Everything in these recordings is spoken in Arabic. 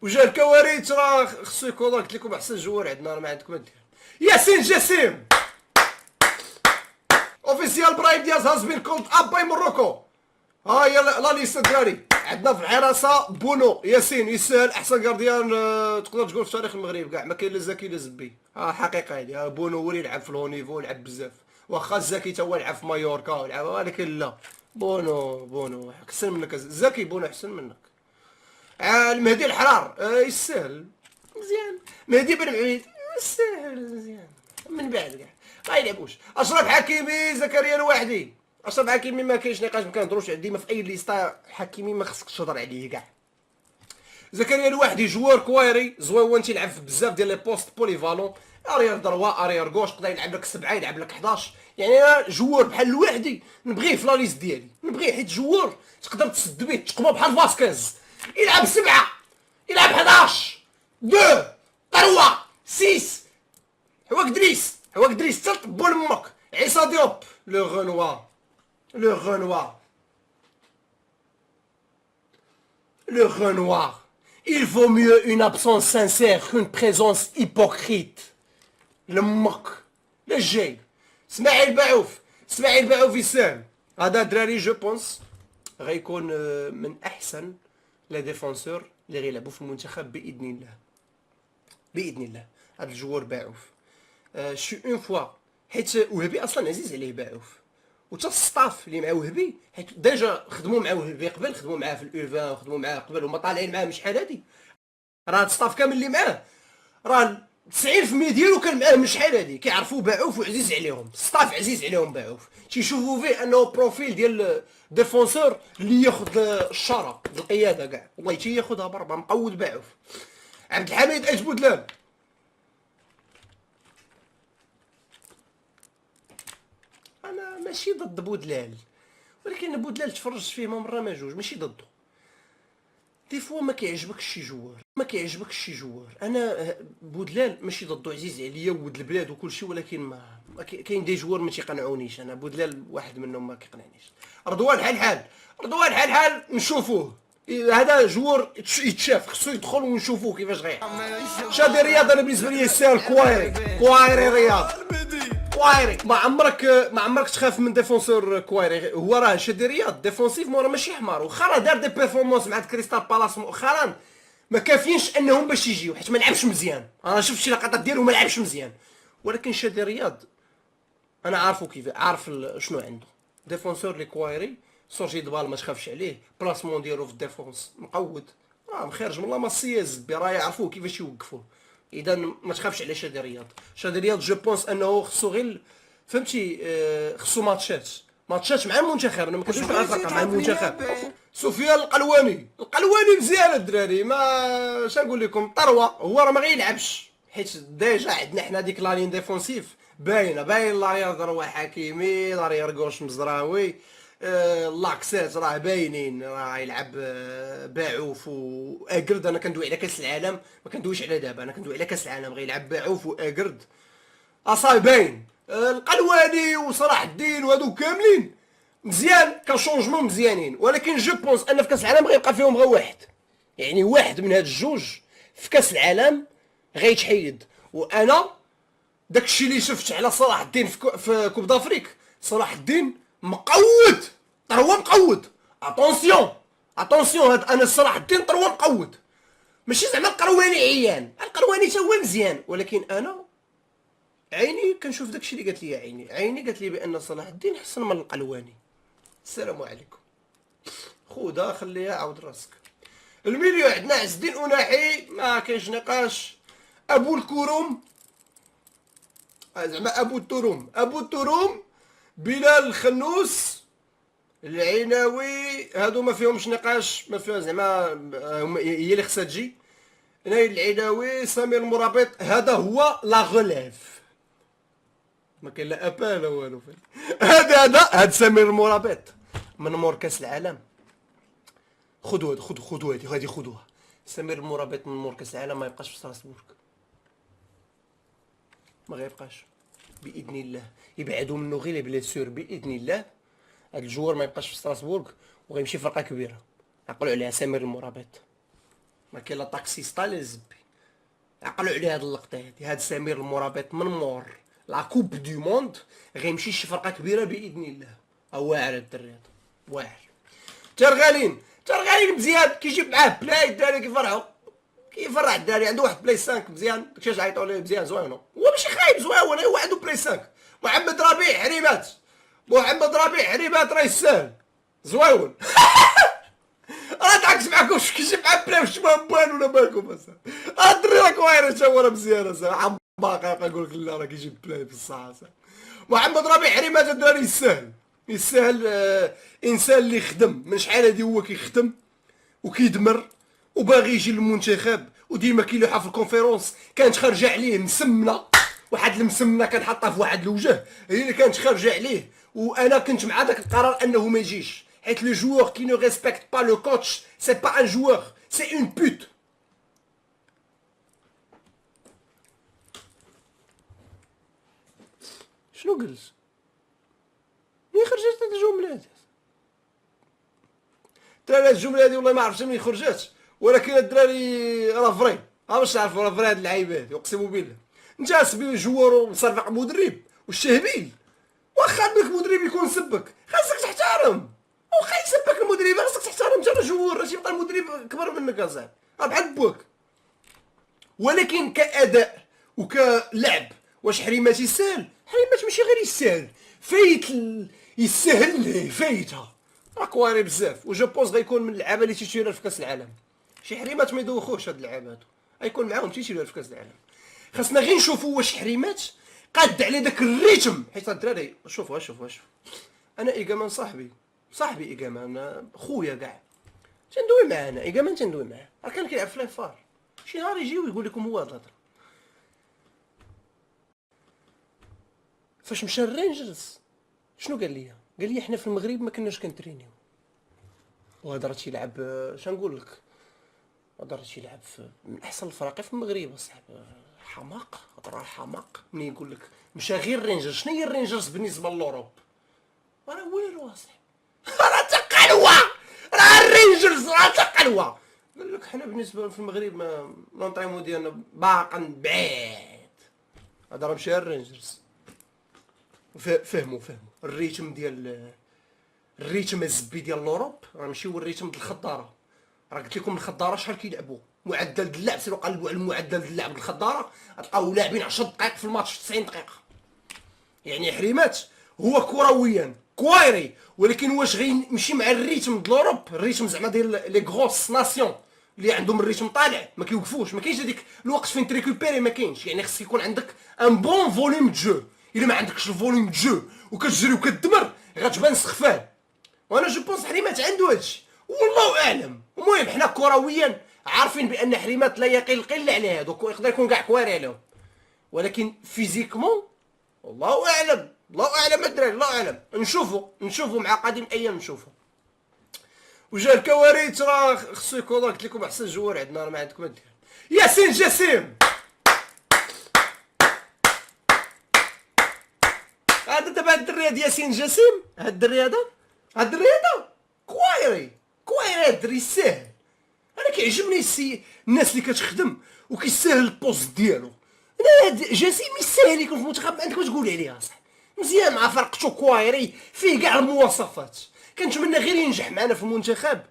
وجا الكوارث راه خصو يكون قلت لكم احسن جوار عندنا راه ما عندكم دير. ياسين جسيم اوفيسيال برايم دياز هاز بين كولد اب باي موروكو. ها هي لا ليست دراري. عندنا في الحراسه بونو ياسين يسهل احسن كارديان تقدر تقول في تاريخ المغرب كاع ما كاين لا زكي لا زبي. حقيقه هذه بونو هو اللي يلعب في الهونيفو لعب بزاف واخا الزكي تا هو يلعب في مايوركا ولعب ولكن لا بونو احسن منك زكي بونو احسن منك. المهدي الحرار يسهل مزيان. مهدي بن عبيد يسهل مزيان من بعد كاع ما يلعبوش. اشرف حكيمي زكريا الوحدي. اشرف حكيمي ما كاينش نقاش ما كنهضروش ديما في اي ليستا. حكيمي ما خصكش تهضر عليه كاع. زكريا الوحدي جوار كوايري زويون تيلعب في بزاف ديال لي بوست بوليفالون. اريير دروا اريير غوش يقدر يلعب لك 7 يلعب لك 11. يعني انا جوار بحال الوحدي نبغيه في لا ليست ديالي نبغيه حيت جوار تقدر تسد به تقبى بحال فاسكيز يلعب 7 يلعب 11 2 3 6 حواك دريس حتى طبو لمك. عيسى ديوب لو غنوا Le Renoir. Il vaut mieux une absence sincère qu'une présence hypocrite. المك الجاي. اسماعيل باعوف يسال. هذا دراري جو بونس غيكون من احسن لي ديفونسور اللي غيلعبوا في المنتخب باذن الله. هذا الجوار باعوف شي اون فوا حيت وهبي اصلا عزيز عليه باعوف وتا الستاف اللي مع وهبي حيت ديجا خدموا مع وهبي قبل خدموا معاه في الاولفان خدموا معاه قبل وما طالعين معاه شحال هادي. راه الستاف كامل اللي معاه راه 90% ديالو كان معاه من شحال هادي كيعرفوا باعوف وعزيز عليهم. الستاف عزيز عليهم باعوف تيشوفوا فيه انه بروفيل ديال ديفونسور اللي ياخذ الشاره القياده كاع والله تياخذها بربا مقود باعوف. عبد الحميد اش بودلان انا ماشي ضد بودلال ولكن بودلال تفرجت فيه مره ما جوج ماشي ضده. دي فوا ما كيعجبكش شي جوار انا بودلال ماشي ضدو عزيز عليا وود البلاد وكل شيء ولكن ما كاين دي جوار ما تيقنعونيش. انا بودلال واحد منهم ما كيقنعنيش. رضوان حال نشوفوه هذا جوار يتشاف خصو يدخل ونشوفوه كيفاش غيلعب. شادي رياض انا بالنسبه لي يسال كوايري رياض كوايري ما عمرك تخاف من ديفونسور كوايري. هو راه شادي رياض ديفونسيف راه ماشي حمار واخا راه دار دي بيرفورمانس مع كريستال بالاس مؤخرا ما كافيينش انهم باش يجيو حيت ما لعبش مزيان. انا شفت شي لقطات ديالو ما لعبش مزيان ولكن شادي رياض انا عارفو كيف عارف شنو عنده. ديفونسور لي كوايري سورجي دبال ما تخافش عليه بلاسمون ديالو في الديفونس مقود راه مخرج من لا ماسيه الزبي راه يعرفوه كيفاش يوقفوه. اذا ما تخافش على شادي رياض جو بونس انه خصو غير فهمتي خصو ماتشات مع المنتخب. انا ما كنتش نعرف مع المنتخب. سفيان القلواني مزيان الدراري ما شنقول لكم طروه هو راه ما غيلعبش حيت ديجا عندنا حنا ديك لالين ديفونسيف باين لاريير ضروا حكيمي لاريير غوش مزراوي لاكسات راه باينين راه يلعب باعوف واكرد. انا كندوي على كاس العالم ما كندويش على دابا انا كندوي على كاس العالم غيلعب باعوف واكرد اصاي باين. القلواني وصلاح الدين وهادو كاملين مزيان كشونجمون مزيانين ولكن جو بونس ان في كاس العالم غيبقى فيهم غير واحد. يعني واحد من هاد الجوج في كاس العالم غيتحيد. وانا داكشي اللي شفت على صلاح الدين في كوب دافريك صلاح الدين مقود طروا مقود. اتونسيون هاد انا صلاح الدين طروا مقود ماشي زعما القرواني عيان القرواني تا هو مزيان ولكن انا عيني كنشوف داكشي اللي قالت لي عيني قالت لي بان صلاح الدين احسن من القلواني. السلام عليكم خذها خليها عاود راسك. الميليو عندنا عز الدين اناحي ما كاينش نقاش. ابو الكروم زعما ابو التروم بلال الخنوس العيناوي هادو ما فيهمش نقاش ما فيها زعما هي اللي خصها تجي. نايل العيناوي سمير المرابط هذا هو لا غوليف ما كاين لا ابا لا والو. هذا سمير المرابط من مور كاس العالم. خذوا هذه خذوها. سمير المرابط من مور كاس العالم ما يبقاش في ستراسبورغ ما غيبقاش باذن الله. يبعدوا منه غير لي بليسور باذن الله. هذا الجوار ما يبقاش في ستراسبورغ وغيمشي فرقه كبيره عقلوا عليها سمير المرابط. ما كاين لا طاكسيستا لا الزبي. عقلوا على هاد اللقطه هادي. هاد سمير المرابط من مور لا كوب دو موند غيمشي شي فرقه كبيره باذن الله. واعر الدري هذا واعر. ترغالين مزيان كيجيب معاه بلاي الدراري كيفرحوا. كيفرح الدراري عنده واحد بلاي 5 مزيان داكشي عيطوا ليه مزيان زوينو. هو ماشي خايب زوين هو عنده بلاي 5. محمد ربيع حريمات راه يسال زويون. راه تعكس معاكم واش كيجيب معاه بلاي واش ما بان ولا بالكم اصاحبي. الدري راه كوير تا هو راه مزيان اصاحبي. باقي نقول لك لا راه كيجيب بلاي بصح اصاحبي. محمد ربيع حريمات الدراري يسهل انسان اللي خدم من شحال هادي هو كيخدم وكيدمر وباغي يجي للمنتخب وديما كيلوحها في الكونفيرونس كانت خارجه عليه مسمنه. واحد المسمنه كان حاطها في واحد الوجه هي اللي كانت خارجه عليه. وانا كنت مع داك القرار انه ما يجيش حيت لو جوور كي نو ريسبكت با لو كوتش سي با ان جوور سي اون بوت. شنو قلت؟ منين خرجت هاد الجمله هادي؟ ترى الجمله هادي والله ما عرفتش منين خرجت ولكن الدراري راه فري. باش تعرفوا راه فري هاد اللعيبه هادي اقسم بالله. انت اسبي جوار ومصرفق مدرب والشهبيل واخا عندك مدرب يكون سبك خاصك تحترم. واخا يسبك المدرب خاصك تحترم. انت راه جوار ماشي يبقى المدرب كبر منك اصاحبي راه بحال بوك. ولكن كاداء وكلعب واش حريمات يسهل؟ حريمات ماشي غير يسهل يسهل ليه فايتها. راه كواري بزاف وجو بونس غيكون من اللعابه اللي تيتيرر في كاس العالم. شي حريمات ما يدوخوش هاد اللعابه هادو غيكون معاهم تيتيرر في كاس العالم. خاصنا غير نشوفوا واش حريمات قاد على داك الريتم حيت الدراري شوفوا انا ايغامان صاحبي ايغامان خويا كاع تندوي معاه. انا ايغامان تندوي معاه راه كان كيلعب في لافار. شي نهار يجي ويقول لكم هو هاد الهضره. فاش مشى الرينجرز شنو قال لي؟ قال لي حنا في المغرب ما كناش كنترينيو وهضره تيلعب شنقول لك هضره تيلعب في من احسن الفرق في المغرب اصاحبي. حماق هضره حماق ملي يقول لك مشى غير الرينجرز. شنو هي الرينجرز بالنسبه لوروب؟ راه والو اصاحبي. راه تقلوه راه الرينجرز راه تقلوه. قال لك حنا بالنسبه في المغرب ما لونطيمو ديالنا باقا بعيد. هذا راه مشى الرينجرز. فهموا الريتم الزبي ديال لوروب راه ماشي هو الريتم ديال الخضاره. راه قلت لكم الخضاره شحال كيلعبوا معدل اللعب. سيروا قلبوا على المعدل ديال اللعب الخضاره غتلقاو لاعبين 10 دقائق في الماتش في 90 دقيقه. يعني حريمات هو كرويا كوايري ولكن واش غيمشي مع الريتم ديال لوروب الريتم زعما ديال لي غروس ناسيون اللي عندهم الريتم طالع ما كيوقفوش. ما كاينش هذيك الوقت فين تريكوبيري ما كاينش. يعني خصك يكون عندك ان بون فوليوم دو جو. الا ما عندكش الفوليوم دو جو وكتجري وكتدمر غتبان سخفان. وانا جو بونس حريمات عنده هادشي والله اعلم. المهم حنا كرويا عارفين بان حريمات لا يقل قله على هادو يقدر يكون كاع كواري عليهم. ولكن فيزيكمون الله اعلم الدراري الله اعلم. نشوفوا مع قادم الايام نشوفوا. وجا الكوارث راه خصو يكون قلت لكم احسن جوار عندنا راه ما عندكم دير. ياسين جسيم هذا دابا هاد الدري هاد ياسين جسيم هاد الدري هذا كوايري هاد الدري ساهل. انا كيعجبني الناس اللي كتخدم وكيسهل البوست ديالو. انا هاد جسيم يسهل يكون في المنتخب ما عندك ما تقول عليه اصاحبي. مزيان مع فرقته كوايري فيه كاع المواصفات. كنتمنى غير ينجح معنا في المنتخب.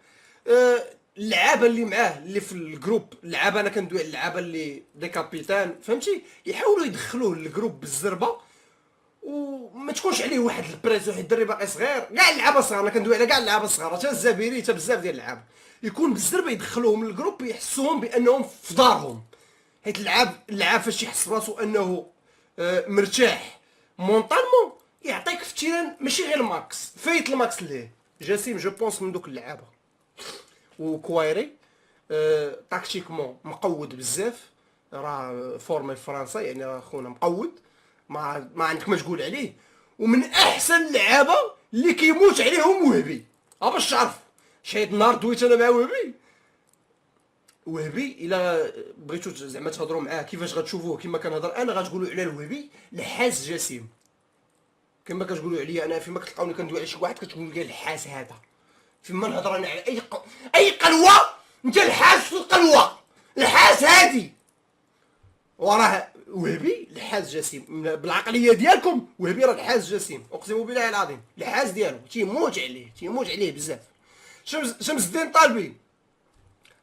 اللعابه اللي معاه اللي في الجروب اللعابه انا كندوي على اللعابه اللي دي كابيتان فهمتي يحاولوا يدخلوه للجروب بالزربه وما تكونش عليه واحد البريس. واحد الدري باقي صغير كاع اللعابه صغار. انا كندوي على كاع اللعابه الصغار حتى الزبيري حتى بزاف ديال اللعابه يكون بالزربه يدخلوهم للجروب يحسوهم بانهم في دارهم. حيت اللعاب فاش يحس براسو انه مرتاح مونطالمون يعطيك في التيران ماشي غير الماكس فايت الماكس ليه. جسيم جو بونس من دوك اللعابه. وكوايري تاكتيكمون مقود بزاف راه فورمي في فرنسا يعني راه خونا مقود ما عندك ما تقول عليه. ومن احسن اللعابه اللي كيموت عليهم وهبي. باش تعرف شحال نهار دويت انا مع وهبي الا بغيتو زعما تهضروا معاه كيفاش غتشوفوه كما كنهضر انا غتقولوا على الوهبي الحاس جسيم. كما كتقولوا عليا انا فيما كتلقاوني كندوي على شي واحد كتقولوا لي الحاس هذا. فيما نهضر انا على اي قلوه انت الحاس في القلوه، الحاس هادي وراه وهبي الحاس جسيم بالعقليه ديالكم. وهبي راه الحاس جسيم، اقسم بالله العظيم الحاس ديالو تيموت عليه، تيموت عليه بزاف. شمس الدين طالبي،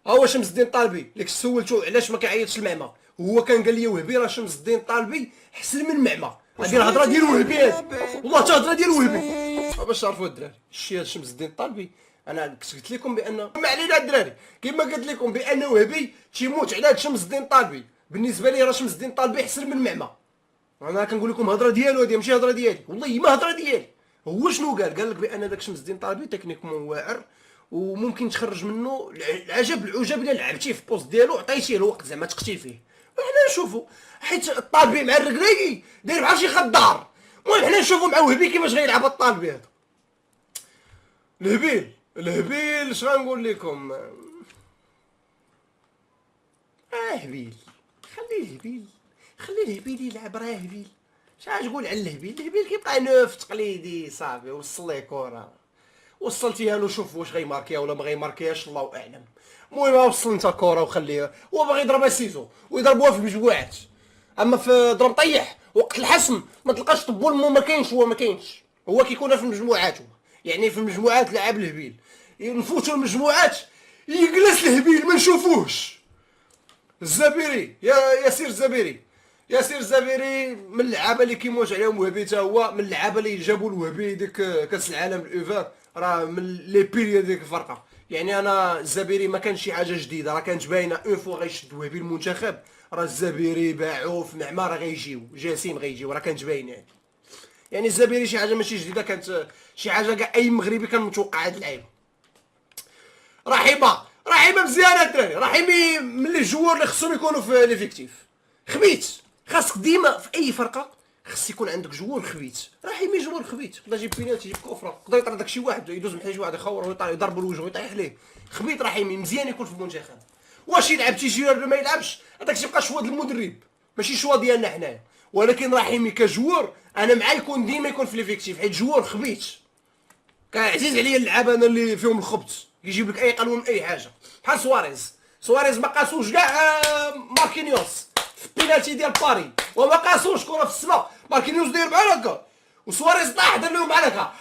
ها هو شمس الدين طالبي اللي سولتو علاش ما كيعيطش المعمى، هو كان قال لي وهبي راه شمس الدين طالبي احسن من معمى. هادي راه هضره ديال وهبي، هادي والله حتى هضره ديال وهبي باش تعرفوا الدراري. الشيء هذا شمس الدين طالبي انا قلت لكم بان ما علينا الدراري، كما قلت لكم بان وهبي تيموت على هاد شمس الدين طالبي. بالنسبه لي راه شمس الدين طالبي احسن من معمى. انا كنقول لكم هضره ديالو هادي ماشي هضره ديالي، والله ما هضره ديالي. هو شنو قال لك بان داك شمس الدين طالبي تكنيكمون واعر وممكن تخرج منه العجب الا لعبتيه في البوست ديالو عطيتيه الوقت زعما تقتي فيه. وحنا نشوفوا حيت الطالبي مع الركراكي داير بحال شي خضار. المهم حنا نشوفوا مع وهبي كيفاش غيلعب الطالبي هذا. الهبيل اش غنقول لكم؟ هبيل خلي الهبيل يلعب، راه هبيل اش غتقول على الهبيل؟ الهبيل كيبقى نوف تقليدي صافي، وصل ليه كره وصلتيها له، شوف واش غيماركيها ولا ما غيماركيهاش الله اعلم. المهم وصل انت كره وخليها، هو باغي يضربها سيزو ويضربوها في المجموعات. اما في ضرب طيح وقت الحسم ما تلقاش طبول، ما كاينش، هو ما كاينش، هو كيكون في المجموعات. هو يعني في المجموعات لعب الهبيل، نفوتوا المجموعات يجلس الهبيل ما نشوفوهش. الزبيري ياسير الزبيري من اللعابه اللي كيموت عليهم وهبي، حتى هو من اللعابه اللي جابوا الوهبي ديك كاس العالم الاوفر، راه من لي بيريا ديك الفرقه. يعني انا الزبيري ما كانش شي حاجه جديده، راه كانت باينه اون فوا غيشد وهبي المنتخب، راه الزبيري باعوه في معمار راه غيجيو جاسين غيجيو، راه كانت باينه. يعني الزبيري شي حاجه ماشي جديده، كانت شي حاجه كاع اي مغربي كان متوقع هاد اللعيبه. رحيمه مزيانه الدراري، رحيمي من لي جوار اللي خصهم يكونوا في ليفيكتيف. خبيت خاصك ديما في اي فرقه خص يكون عندك جوار خبيت. رحيمي جوار خبيت، يقدر يجيب بينالتي، يجيب كوفره، يقدر يطرد داك شي واحد يدوز من حدا شي واحد يخور ويطلع يضرب الوجه ويطيح ليه. خبيت رحيمي مزيان يكون في المنتخب. واش يلعب تيجي ولا ما يلعبش هذاك يبقى شوا ديال المدرب ماشي شوا ديالنا حنايا. ولكن رحيمي كجوار انا معاه يكون ديما يكون في ليفيكتيف، حيت جوار خبيت. كان عزيز عليا اللعابه انا اللي فيهم الخبز، يجيب لك اي قانون اي حاجه. بحال سواريز ما قاسوش كاع ماركينيوس في بينالتي ديال باري، وما قاسوش كره في السماء، ماركينيوس داير بحال هكا وسواريز طاح دار لهم بحال هكا،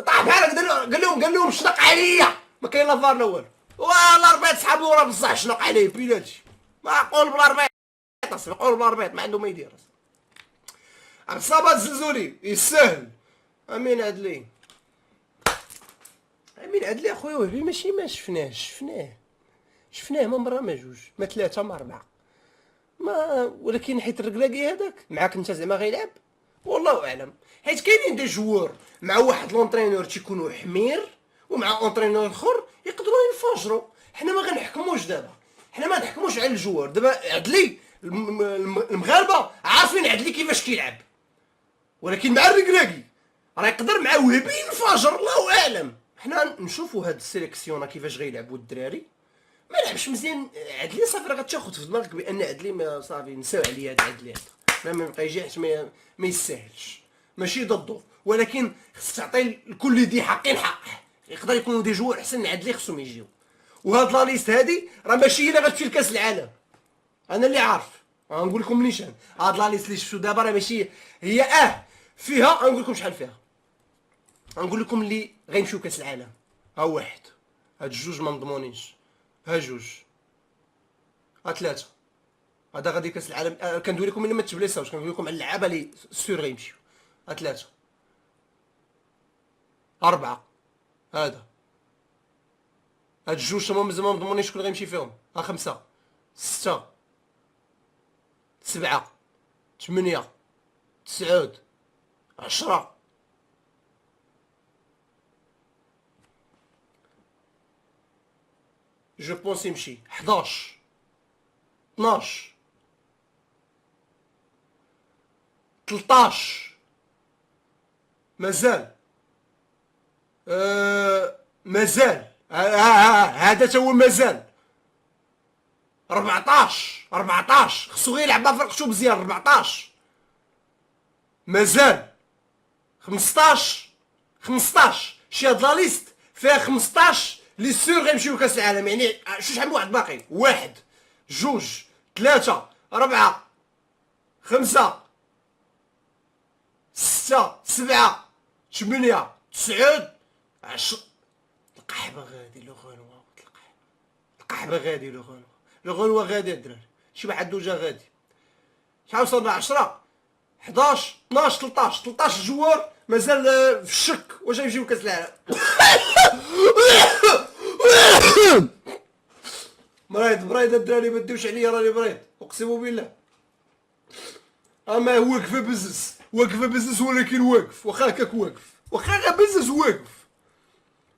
طاح بحال هكا قال لهم شنق عليا، ما كاين لا فار لا والو. والله ربيت صحابو راه بصح شنق عليه بينالتي، معقول بلا ربيط، معقول بلا ربيط ما عنده ما يدير. عصابات الزلزولي يسهل. امين عدلي اخويا وهبي ماشي ما شفناه ما مره ما جوج ما ثلاثه ما اربعه ما، ولكن حيت الركلاكي هذاك معاك انت زعما غيلعب والله اعلم. حيت كاينين دي جوار مع واحد لونطرينور تيكونوا حمير ومع اونطرينور اخر يقدروا ينفجروا. حنا ما غنحكموش دابا، حنا ما نحكموش على الجوار دابا. عدلي المغاربه عارفين عدلي كيفاش كيلعب، ولكن مع الركلاكي راه يقدر مع وهبي ينفجر الله اعلم. حنا نشوفوا هاد السيليكسيون كيفاش غيلعبوا الدراري. ما لعبش مزيان عدلي صافي، راه غتاخذ في دماغك بان عدلي ما صافي نساو عليه هاد عدلي هذا ما يبقى يجي حيت ما يستاهلش، ماشي ضده، ولكن خص تعطي لكل ذي حق حقه. يقدر يكونوا دي جوار احسن من عدلي خصهم يجيو. وهاد لا ليست هادي راه ماشي هي اللي غتمشي لكاس العالم، انا اللي عارف غنقول لكم نيشان. هاد لا ليست اللي شفتو دابا راه ماشي هي فيها، غنقول لكم شحال فيها، غنقول لكم اللي غيمشيو كاس العالم. ها واحد، هاد الجوج ما مضمونينش، ها جوج، ها ثلاثه، هذا غادي كاس العالم. كندوي لكم الا ما تبليساوش، كنقول لكم على اللعابه اللي سور غيمشيو. ها ثلاثه، اربعه، هذا، هاد الجوج تما مازال ما مضمونينش شكون غيمشي فيهم. ها خمسه، سته، سبعه، ثمانيه، تسعود، 10. جو بونس يمشي 11، 12، 13، مازال مازال هذا تا هو مازال 14 خصو غير يلعب مع فرقتو مزيان. 14 مازال 15 شي هاد لا ليست فيها 15 لي سور غيمشيو كاس العالم. يعني شحال من واحد باقي؟ 1 2 3 4 5 6 7 8 9 10. القحبه غادي لو غنوه، القحبه غادي لو غنوه، لو غنوه غادي الدراري. شي واحد دوجا غادي. شحال وصلنا؟ 10 11 12 13 جوار مازال في الشك واش غيمشيو كاس العالم. مريض الدراري، ما ديوش عليا راني مريض اقسم بالله. اما واقفه بزز ولكن واقف، واخا هكاك واقف، واخا بزز واقف.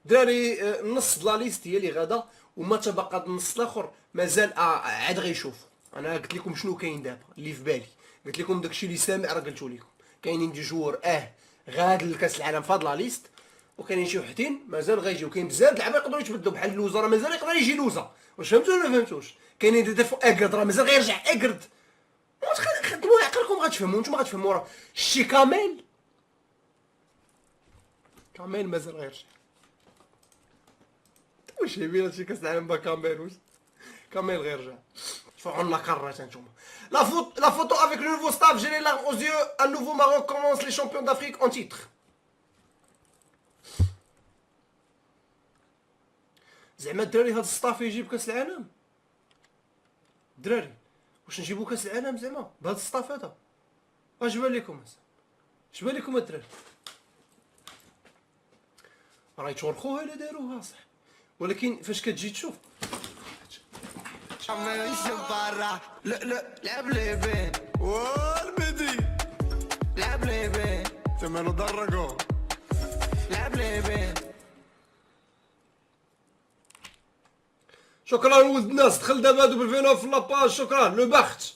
دراري النص د لا ليست هي اللي غادا، وما تبقى النص الاخر مازال عاد غيشوفوا. انا قلت لكم شنو كاين دابا اللي في بالي، قلت لكم داكشي اللي سامع راه قلتو لكم. كاينين دي جوار غاد لكاس العالم في هاد لا ليست، وكاينين شي وحدين مازال غيجيو. كاين بزاف د اللعابه يقدروا يتبدلوا بحال لوزا، راه مازال يقدر يجي لوزا. واش فهمتوا ولا ما فهمتوش؟ كاينين دي ديفو اكرد راه مازال غيرجع اكرد. خدموا عقلكم غتفهموا، نتوما غتفهموا. راه شتي كامل مازال غيرجع. واش يبين هادشي كاس العالم با كامل؟ واش كامل غيرجع؟ دفعوا لنا كرات نتوما. La photo avec le nouveau staff, j'ai les larmes aux yeux. À nouveau Maroc commence les champions d'Afrique en titre. زعما الدراري هاد الستاف يجيب كاس العالم؟ الدراري واش نجيبو كاس العالم زعما بهاد الستاف هذا؟ اش بان لكم؟ اش بان لكم الدراري؟ راه يتورخوها الا داروها صح، ولكن فاش كتجي تشوف برا لا لعب لي بين والمدي لعب لي بين ثمانو درقوا لعب لي بين. شكرا ولد الناس، دخل دابا هادو بالفينو في لاباج. شكرا لو بخت